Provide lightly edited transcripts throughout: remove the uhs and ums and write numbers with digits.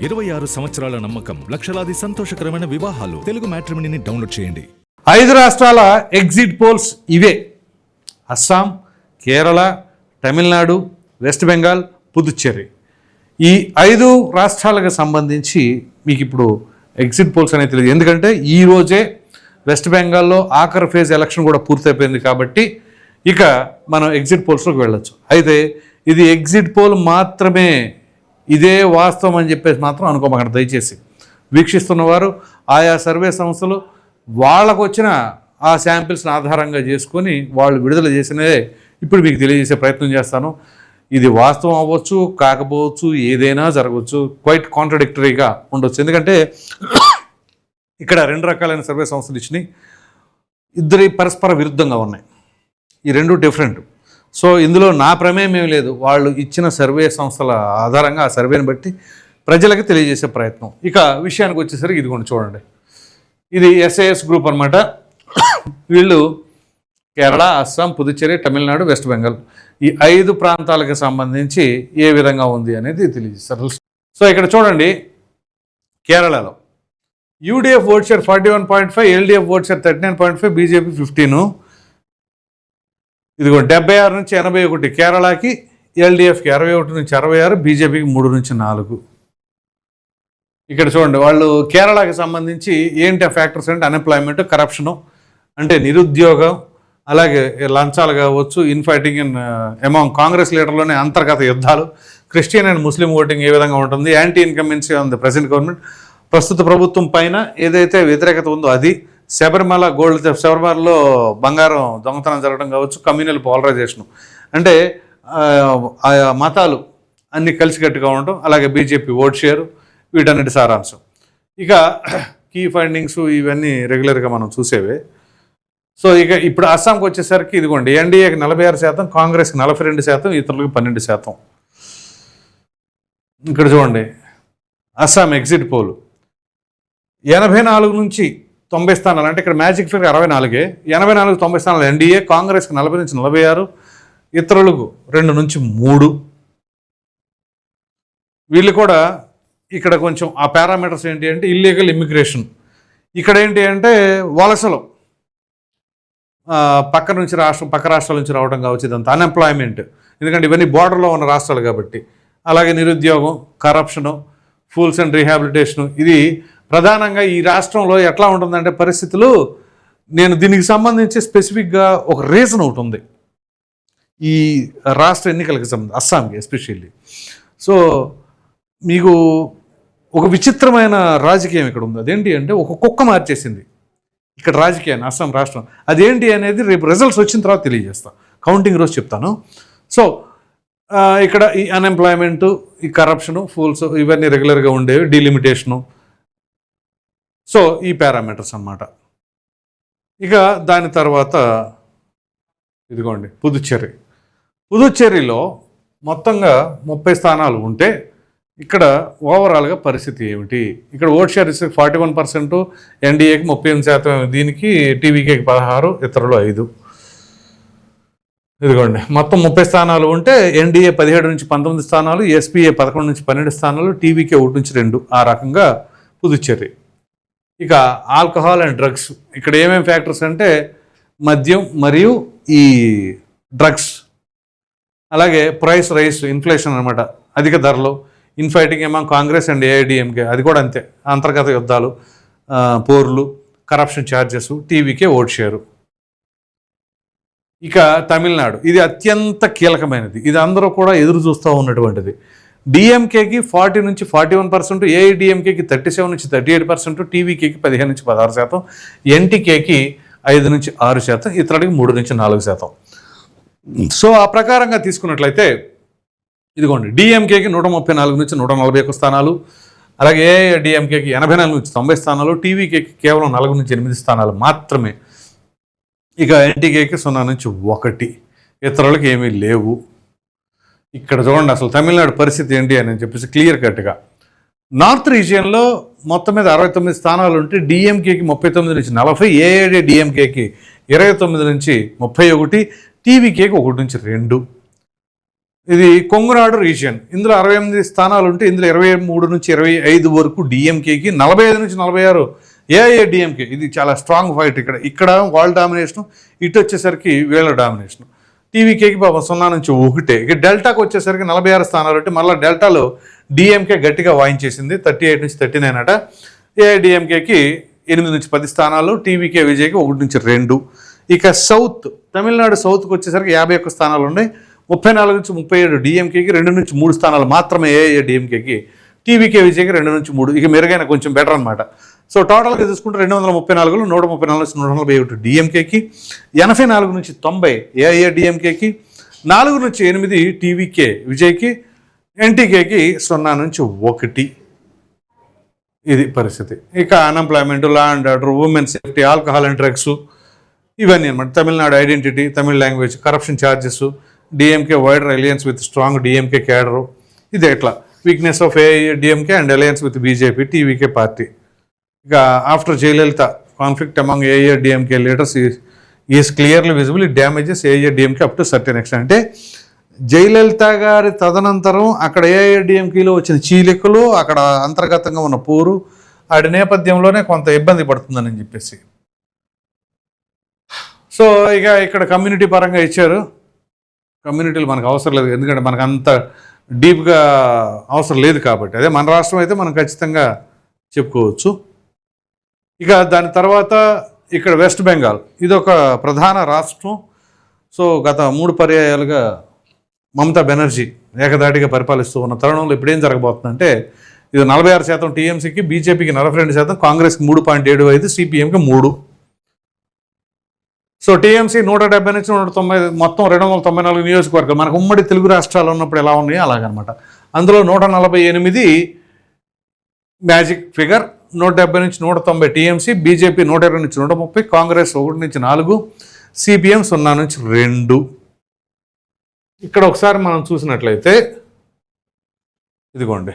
26 సంవత్సరాల నమ్మకం, లక్షలాది సంతోషకరమైన వివాహాలు. తెలుగు మ్యాట్రిమోనీని డౌన్లోడ్ చేయండి. 5 రాష్ట్రాల ఎగ్జిట్ పోల్స్ ఇవే. అస్సాం, కేరళ, తమిళనాడు, వెస్ట్ బెంగాల్, పుదుచ్చేరి. ఈ 5 రాష్ట్రాలకు సంబంధించి మీకు ఇప్పుడు ఎగ్జిట్ పోల్స్ అనేది తెలియదు. ఎందుకంటే ఈ రోజే వెస్ట్ బెంగాల్లో ఆఖరి ఫేజ్ ఎలక్షన్ కూడా పూర్తయిపోయింది కాబట్టి ఇక మనం ఎగ్జిట్ పోల్స్లోకి వెళ్ళొచ్చు. అయితే ఇది ఎగ్జిట్ పోల్ మాత్రమే, ఇదే వాస్తవం అని చెప్పేసి మాత్రం అనుకోమాకండి దయచేసి. వీక్షిస్తున్నవారు ఆయా సర్వే సంస్థలు వాళ్ళకు వచ్చిన ఆ శాంపిల్స్ని ఆధారంగా చేసుకొని వాళ్ళు విడుదల చేసినదే ఇప్పుడు మీకు తెలియజేసే ప్రయత్నం చేస్తాను. ఇది వాస్తవం అవ్వచ్చు, కాకపోవచ్చు, ఏదైనా జరగవచ్చు, క్వైట్ కాంట్రడిక్టరీగా ఉండొచ్చు. ఎందుకంటే ఇక్కడ 2 రకాలైన సర్వే సంస్థలు ఇచ్చినాయి, ఇద్దరి పరస్పర విరుద్ధంగా ఉన్నాయి. ఈ 2 డిఫరెంట్. సో ఇందులో నా ప్రమేయం ఏమీ లేదు. వాళ్ళు ఇచ్చిన సర్వే సంస్థల ఆధారంగా ఆ సర్వేని బట్టి ప్రజలకు తెలియజేసే ప్రయత్నం. ఇక విషయానికి వచ్చేసరికి ఇదిగోండి చూడండి, ఇది SAS గ్రూప్ అనమాట. వీళ్ళు కేరళ, అస్సాం, పుదుచ్చేరి, తమిళనాడు, వెస్ట్ బెంగాల్ ఈ 5 ప్రాంతాలకు సంబంధించి ఏ విధంగా ఉంది అనేది తెలియజేస్తారు. సో ఇక్కడ చూడండి, కేరళలో UDF vote share 41.5, LDF vote share 39.5, BJP 15. ఇదిగో 76 నుంచి 81 కేరళకి, LDFకి 61 నుంచి 66, బీజేపీకి 3 నుంచి 4. ఇక్కడ చూడండి, వాళ్ళు కేరళకి సంబంధించి ఏంటి ఆ ఫ్యాక్టర్స్ అంటే అన్ఎంప్లాయ్మెంట్, కరప్షను, అంటే నిరుద్యోగం, అలాగే లంచాలు కావచ్చు, ఇన్ఫైటింగ్ ఇన్ అమాంగ్ కాంగ్రెస్ లీడర్లోనే అంతర్గత యుద్ధాలు, క్రిస్టియన్ అండ్ ముస్లిం ఓటింగ్ ఏ విధంగా ఉంటుంది, anti incumbency on the present government, ప్రస్తుత ప్రభుత్వం పైన ఏదైతే వ్యతిరేకత ఉందో అది, శబరిమల శబరిమలలో బంగారం దొంగతనం జరగడం కావచ్చు, కమ్యూనల్ పోలరైజేషను, అంటే ఆయా మతాలు అన్నీ కలిసికట్టుగా ఉండటం, అలాగే బీజేపీ ఓట్ షేరు, వీటన్నిటి సారాంశం. ఇక కీ ఫైండింగ్స్ ఇవన్నీ రెగ్యులర్గా మనం చూసేవే. సో ఇక ఇప్పుడు అస్సాంకి వచ్చేసరికి ఇదిగోండి, ఎన్డీఏకి 46%, కాంగ్రెస్కి 42%, ఇతరులకు 12%. ఇక్కడ చూడండి అస్సాం ఎగ్జిట్ పోల్ 84 నుంచి 90 స్థానాలు, అంటే ఇక్కడ మ్యాజిక్ ఫిగర్ 64, 84 90 స్థానాలు ఎన్డీఏ, కాంగ్రెస్కి 40 నుంచి 46, ఇతరులకు 2 నుంచి 3. వీళ్ళు కూడా ఇక్కడ కొంచెం ఆ పారామీటర్స్ ఏంటి అంటే ఇల్లీగల్ ఇమ్మిగ్రేషన్, ఇక్కడ ఏంటి అంటే వలసలు పక్క రాష్ట్రాల నుంచి రావడం కావచ్చు, ఇదంతా అన్ఎంప్లాయ్మెంట్, ఎందుకంటే ఇవన్నీ బోర్డర్లో ఉన్న రాష్ట్రాలు కాబట్టి, అలాగే నిరుద్యోగం, కరప్షను, ఫూల్స్ అండ్ రీహాబిలిటేషను. ఇది ప్రధానంగా ఈ రాష్ట్రంలో ఎట్లా ఉంటుందంటే పరిస్థితులు, నేను దీనికి సంబంధించి స్పెసిఫిక్గా ఒక రీజన్ ఒకటి ఉంది ఈ రాష్ట్ర ఎన్నికలకు సంబంధించి, అస్సాంకి ఎస్పెషల్లీ. సో మీకు ఒక విచిత్రమైన రాజకీయం ఇక్కడ ఉంది. అదేంటి అంటే ఒక కుక్క మార్చేసింది ఇక్కడ రాజకీయాన్ని, అస్సాం రాష్ట్రం. అదేంటి అనేది రేపు రిజల్ట్స్ వచ్చిన తర్వాత తెలియజేస్తాను, కౌంటింగ్ రోజు చెప్తాను. సో ఇక్కడ ఈ అన్ఎంప్లాయ్మెంటు, ఈ కరప్షను, ఫూల్స్ ఇవన్నీ రెగ్యులర్గా ఉండేవి, డీలిమిటేషను. సో ఈ పారామీటర్స్ అన్నమాట. ఇక దాని తర్వాత ఇదిగోండి పుదుచ్చేరిలో మొత్తంగా 30 స్థానాలు ఉంటే ఇక్కడ ఓవరాల్గా పరిస్థితి ఏమిటి? ఇక్కడ ఓట్ షేర్ 41%, ఎన్డీఏకి 38%, దీనికి టీవీకేకి 16, ఇతరులు 5. ఇదిగోండి మొత్తం 30 స్థానాలు ఉంటే ఎన్డీఏ 17 నుంచి 19 స్థానాలు, ఎస్పీఏ 11 నుంచి 12 స్థానాలు, టీవీకే 1 నుంచి 2. ఆ రకంగా పుదుచ్చేరి. ఇక ఆల్కహాల్ అండ్ డ్రగ్స్, ఇక్కడ ఏమేమి ఫ్యాక్టర్స్ అంటే మద్యం మరియు ఈ డ్రగ్స్, అలాగే ప్రైస్ రైస్, ఇన్ఫ్లేషన్ అనమాట, అధిక ధరలు, infighting among Congress and AIADMK, అది కూడా అంతే, అంతర్గత యుద్ధాలు, పోర్లు, corruption charges, TVK vote share. ఇక తమిళనాడు, ఇది అత్యంత కీలకమైనది, ఇది అందరూ కూడా ఎదురు చూస్తూ ఉన్నటువంటిది. డిఎంకేకి 40 నుంచి 41%, ఏఐడిఎంకేకి 37 నుంచి 38%, టీవీకేకి 15 నుంచి 16%, ఎన్టీకేకి 5 నుంచి 6%, ఇతరులకి 3 నుంచి 4%. సో ఆ ప్రకారంగా తీసుకున్నట్లయితే ఇదిగోండి, డిఎంకేకి 134 నుంచి 141 స్థానాలు, అలాగే ఏఐడిఎంకేకి 84 నుంచి 90 స్థానాలు, టీవీకేకి కేవలం 4 నుంచి 8 స్థానాలు మాత్రమే. ఇక ఎన్టీకేకి 0 నుంచి 1, ఇతరులకు ఏమీ లేవు. ఇక్కడ చూడండి అసలు తమిళనాడు పరిస్థితి ఏంటి అని చెప్పేసి క్లియర్ కట్గా. నార్త్ రీజియన్లో మొత్తం మీద 69 స్థానాలు ఉంటే డిఎంకేకి 39 నుంచి 40, ఏఐడిఎంకేకి 29 నుంచి 31, టీవీకేకి 1 నుంచి 2. ఇది కొంగునాడు రీజియన్. ఇందులో 68 స్థానాలు ఉంటే ఇందులో 23 నుంచి 25 వరకు డిఎంకేకి, 45 నుంచి 46 ఏఐఏడిఎంకే. ఇది చాలా స్ట్రాంగ్ ఫైట్. ఇక్కడ వాళ్ళ డామినేషన్, ఇటు వచ్చేసరికి వీళ్ళ డామినేషన్. టీవీకేకి పాపం 0 నుంచి 1. ఇక డెల్టాకు వచ్చేసరికి 46 స్థానాలు ఉంటే మళ్ళీ డెల్టాలో డిఎంకే గట్టిగా వాయించేసింది, 38 నుంచి 39 అట. ఏఐడిఎంకేకి 8 నుంచి 10 స్థానాలు, టీవీకే విజయ్కి 1 నుంచి 2. ఇక సౌత్, తమిళనాడు సౌత్కి వచ్చేసరికి 51 స్థానాలు ఉన్నాయి, 34 నుంచి 37 డిఎంకేకి, 2 నుంచి 3 స్థానాలు మాత్రమే ఏఐఏడిఎంకేకి, టీవీకే విజయ్కి 2 నుంచి 3. ఇక మెరుగైన కొంచెం బెటర్ అనమాట. సో టోటల్గా చూసుకుంటే 234, 134 నుంచి 141 డిఎంకేకి, 84 నుంచి 90 ఏఐఏడిఎంకేకి, 4 నుంచి 8 టీవీకే విజయ్కి, ఎన్టీకేకి 0 నుంచి 1. ఇది పరిస్థితి. ఇక unemployment, law and order, women safety, alcohol and drugs, ఇవన్నీ అనమాట. Tamil Nadu identity, Tamil language, corruption charges, DMK wider alliance with strong DMK cadre, ఇది ఎట్లా weakness of AIADMK and alliance with BJP, TVK party. ఇక after Jayalalithaa conflict among AIADMK leaders is clearly visible, it damages AIADMK up to certain extent. అంటే జయలలిత గారి తదనంతరం అక్కడ ఏఐఏడిఎంకేలో వచ్చిన చీలికలు, అక్కడ అంతర్గతంగా ఉన్న పోరు, ఆడి నేపథ్యంలోనే కొంత ఇబ్బంది పడుతుందని చెప్పేసి. సో ఇక ఇక్కడ కమ్యూనిటీ పరంగా ఇచ్చారు. కమ్యూనిటీలు మనకు అవసరం లేదు, ఎందుకంటే మనకు అంత డీప్గా అవసరం లేదు కాబట్టి. అదే మన రాష్ట్రం అయితే మనం ఖచ్చితంగా చెప్పుకోవచ్చు. ఇక దాని తర్వాత ఇక్కడ వెస్ట్ బెంగాల్, ఇది ఒక ప్రధాన రాష్ట్రం. సో గత 3 పర్యాయాలుగా మమతా బెనర్జీ ఏకదాటిగా పరిపాలిస్తూ ఉన్న తరుణంలో ఇప్పుడు ఏం జరగబోతుందంటే, ఇది 46% టీఎంసీకి, బీజేపీకి 42%, కాంగ్రెస్కి 3.75, సిపిఎంకి 3. సో టీఎంసీ 170 నుంచి 190, మొత్తం 294 నియోజకవర్గాలు. మనకు ఉమ్మడి తెలుగు రాష్ట్రాలు ఉన్నప్పుడు ఎలా ఉన్నాయో అలాగనమాట. అందులో 148 మ్యాజిక్ ఫిగర్, 170 నుంచి 190 టీఎంసీ, బీజేపీ 120 నుంచి 130, కాంగ్రెస్ 1 నుంచి 4, సిపిఎం 0 నుంచి 2. ఇక్కడ ఒకసారి మనం చూసినట్లయితే ఇదిగోండి,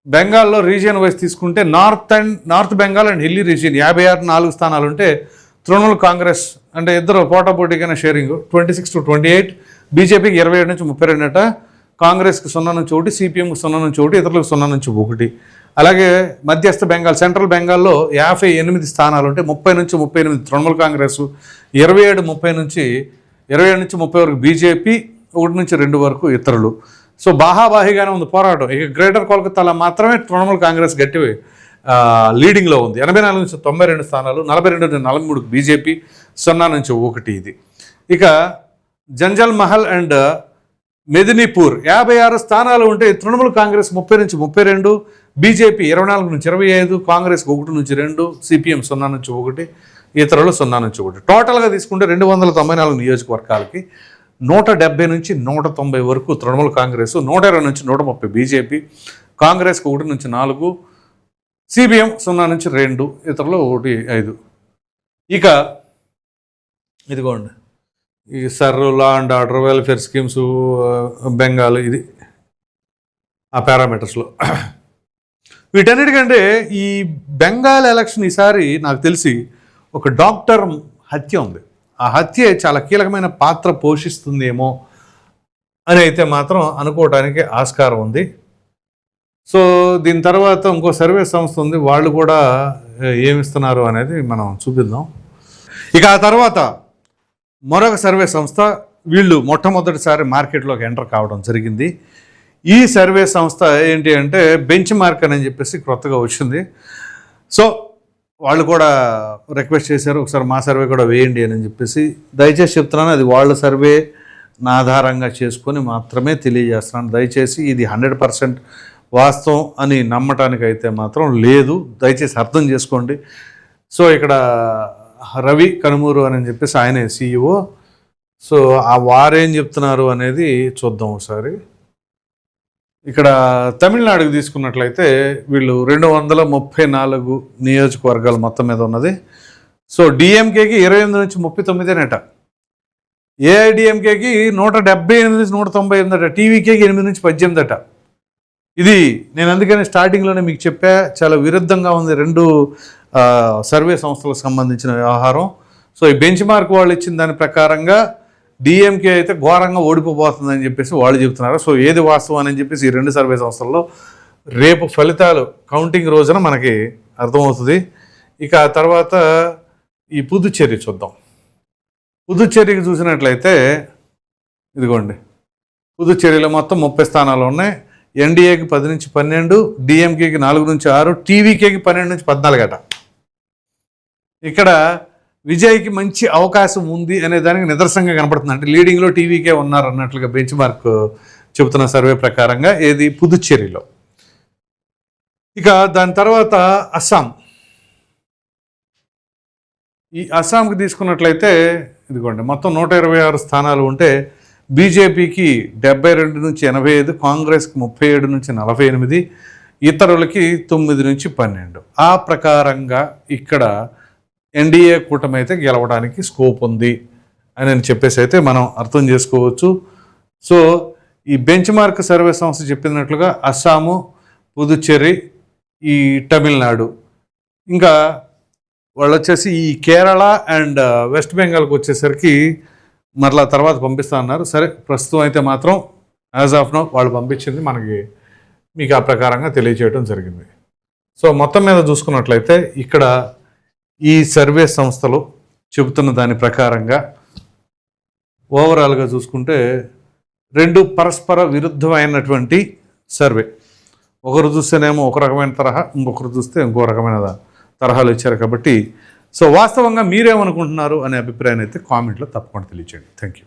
బెంగాల్లో రీజియన్ వైజ్ తీసుకుంటే north Bengal and hilly region 56 4 స్థానాలు ఉంటే, తృణమూల్ కాంగ్రెస్ అంటే ఇద్దరు పోటాపోటీగానే షేరింగ్ 26 to 28, బీజేపీకి 27 నుంచి 32 అట, కాంగ్రెస్కి 0 నుంచి 1, సిపిఎంకి 0 నుంచి 1, ఇతరులకు 0 నుంచి 1. అలాగే మధ్యస్థ బెంగాల్, సెంట్రల్ బెంగాల్లో 58 స్థానాలు ఉంటే 30 నుంచి 38 తృణమూల్ కాంగ్రెస్, 27 నుంచి 30 వరకు బీజేపీ, 1 నుంచి 2 వరకు ఇతరులు. సో బాహాబాహిగానే ఉంది పోరాటం. ఇక గ్రేటర్ కోల్కతాలో మాత్రమే తృణమూల్ కాంగ్రెస్ గట్టి లీడింగ్లో ఉంది, 84 నుంచి 92 స్థానాలు, 42 నుంచి 43 బీజేపీ, 0 నుంచి 1 ఇది. ఇక జంజల్ మహల్ అండ్ మెదినీపూర్ 56 స్థానాలు ఉంటే తృణమూల్ కాంగ్రెస్ 30 నుంచి 32, బీజేపీ 24 నుంచి 25, కాంగ్రెస్కి 1 నుంచి 2, సిపిఎం 0 నుంచి 1, ఇతరులు 0 నుంచి 1. టోటల్గా తీసుకుంటే 294 నియోజకవర్గాలకి 170 నుంచి 190 వరకు తృణమూల్ కాంగ్రెస్, 120 నుంచి 130 బీజేపీ, కాంగ్రెస్కి 1 నుంచి 4, సిపిఎం 0 నుంచి 2, ఇతరులు 1, 5. ఇక ఇదిగోండి ఈ లా and order, welfare schemes, Bengal, ఇది ఆ పారామీటర్స్లో. వీటన్నిటికంటే ఈ బెంగాల్ ఎలక్షన్ ఈసారి నాకు తెలిసి ఒక డాక్టర్ హత్య ఉంది. ఆ హత్య చాలా కీలకమైన పాత్ర పోషిస్తుందేమో అని అయితే మాత్రం అనుకోవడానికి ఆస్కారం ఉంది. సో దీని తర్వాత ఇంకో సర్వే సంస్థ ఉంది, వాళ్ళు కూడా ఏమిస్తున్నారు అనేది మనం చూపిద్దాం. ఇక ఆ తర్వాత మరొక సర్వే సంస్థ, వీళ్ళు మొట్టమొదటిసారి మార్కెట్లోకి ఎంటర్ కావడం జరిగింది. ఈ సర్వే సంస్థ ఏంటి అంటే బెంచ్ మార్క్ అని చెప్పేసి కొత్తగా వచ్చింది. సో వాళ్ళు కూడా రిక్వెస్ట్ చేశారు, ఒకసారి మా సర్వే కూడా వేయండి అని చెప్పేసి. దయచేసి చెప్తున్నాను, అది వాళ్ళ సర్వే ఆధారంగా చేసుకొని మాత్రమే తెలియజేస్తున్నాను. దయచేసి ఇది 100% వాస్తవం అని నమ్మటానికి అయితే మాత్రం లేదు, దయచేసి అర్థం చేసుకోండి. సో ఇక్కడ రవి కనుమూరు అని చెప్పేసి ఆయనే CEO. సో ఆ వారేం చెప్తున్నారు అనేది చూద్దాం ఒకసారి. ఇక్కడ తమిళనాడుకి తీసుకున్నట్లయితే వీళ్ళు 234 నియోజకవర్గాలు మొత్తం మీద ఉన్నది. సో డిఎంకేకి 28 నుంచి 39 ఏఐడిఎంకేకి 178 నుంచి 198 అట, టీవీకేకి 8 నుంచి 18 అట. ఇది నేను అందుకని స్టార్టింగ్లోనే మీకు చెప్పా, చాలా విరుద్ధంగా ఉంది 2 సర్వే సంస్థలకు సంబంధించిన వ్యవహారం. సో ఈ బెంచ్ మార్క్ వాళ్ళు ఇచ్చిన దాని ప్రకారంగా డిఎంకే అయితే ఘోరంగా ఓడిపోబోతుందని చెప్పేసి వాళ్ళు చెబుతున్నారు. సో ఏది వాస్తవం అని చెప్పేసి ఈ 2 సర్వే సంస్థల్లో రేపు ఫలితాలు కౌంటింగ్ రోజున మనకి అర్థమవుతుంది. ఇక ఆ తర్వాత ఈ పుదుచ్చేరి చూద్దాం. పుదుచ్చేరికి చూసినట్లయితే ఇదిగోండి, పుదుచ్చేరిలో మొత్తం 30 స్థానాలు ఉన్నాయి. ఎన్డీఏకి 10 నుంచి 12, డిఎంకేకి 4 నుంచి 6, టీవీకేకి 12 నుంచి 14 అట. ఇక్కడ విజయ్కి మంచి అవకాశం ఉంది అనే దానికి నిదర్శనంగా కనపడుతుంది. అంటే లీడింగ్లో టీవీకే ఉన్నారు అన్నట్లుగా బెంచ్ మార్క్ చెబుతున్న సర్వే ప్రకారంగా ఏది పుదుచ్చేరిలో. ఇక దాని తర్వాత అస్సాం. ఈ అస్సాంకి తీసుకున్నట్లయితే ఇదిగోండి, మొత్తం 126 స్థానాలు ఉంటే బీజేపీకి 72 నుంచి 85, కాంగ్రెస్కి 37 నుంచి 48, ఇతరులకి 9 నుంచి 12. ఆ ప్రకారంగా ఇక్కడ ఎన్డీఏ కూటమి అయితే గెలవడానికి స్కోప్ ఉంది అని చెప్పేసి అయితే మనం అర్థం చేసుకోవచ్చు. సో ఈ బెంచ్ మార్క్ సర్వే సంస్థ చెప్పినట్లుగా అస్సాము, పుదుచ్చేరి, ఈ తమిళనాడు, ఇంకా వాళ్ళు వచ్చేసి ఈ కేరళ అండ్ వెస్ట్ బెంగాల్కి వచ్చేసరికి మరలా తర్వాత పంపిస్తా అన్నారు. సరే, ప్రస్తుతం అయితే మాత్రం యాజ్ ఆఫ్ నో వాళ్ళు పంపించింది మనకి మీకు ఆ ప్రకారంగా తెలియచేయడం జరిగింది. సో మొత్తం మీద చూసుకున్నట్లయితే ఇక్కడ ఈ సర్వే సంస్థలు చెబుతున్న దాని ప్రకారంగా ఓవరాల్గా చూసుకుంటే 2 పరస్పర విరుద్ధమైనటువంటి సర్వే. ఒకరు చూస్తేనేమో ఒక రకమైన తరహా, ఇంకొకరు చూస్తే ఇంకో రకమైన తరహాలు ఇచ్చారు. కాబట్టి సో వాస్తవంగా మీరేమనుకుంటున్నారు అనే అభిప్రాయాన్ని అయితే కామెంట్లో తప్పకుండా తెలియచేయండి. Thank you.